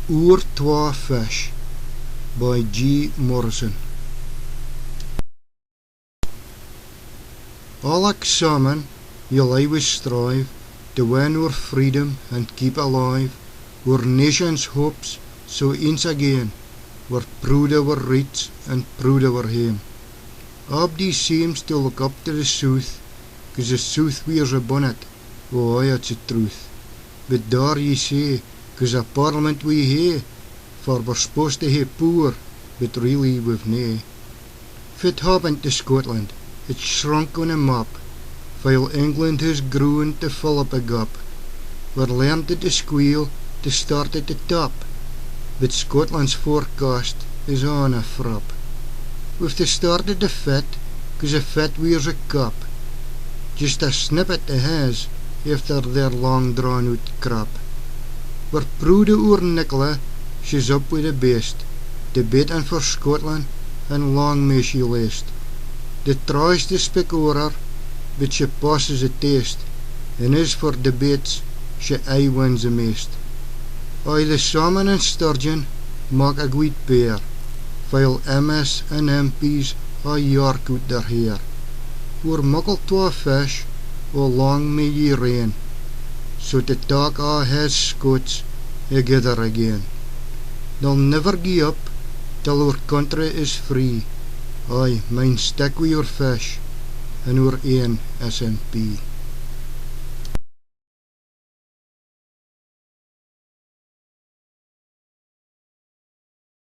OOR TWA FEISH by G. Morrison. Alec salmon, you'll always strive to win our freedom and keep alive our nation's hopes, so eens again we're proud of our rights and proud of our home. Abdi seems to look up to the south, 'cause the south wears a bonnet, oh aye, it's the truth. But daar ye say, 'cause a parliament we hae, for we're supposed to hae poor, but really we've nae. If it happened to Scotland, it shrunk on a map, while England has grown to fill up a gap. We're learned at the squeal to start at the top, but Scotland's forecast is on a frap. We've to start at the fit, 'cause the fit wears a cap, just a snippet it has after their long drawn out crap. We're proud of our Nicola, she's up with the best, debating for Scotland, and long may she last. They tries to speak oor her, but she passes the test, and as for debates, she aye wins the meest. Aye, the salmon and sturgeon maak a goed pair, while MS and MPs a yark out their hair. Oor muckle twa fish, o long may ye reign, so to talk a has Scots together again. They'll never gie up till our country is free. Aye, mine stick wi' our fish and our een SMP.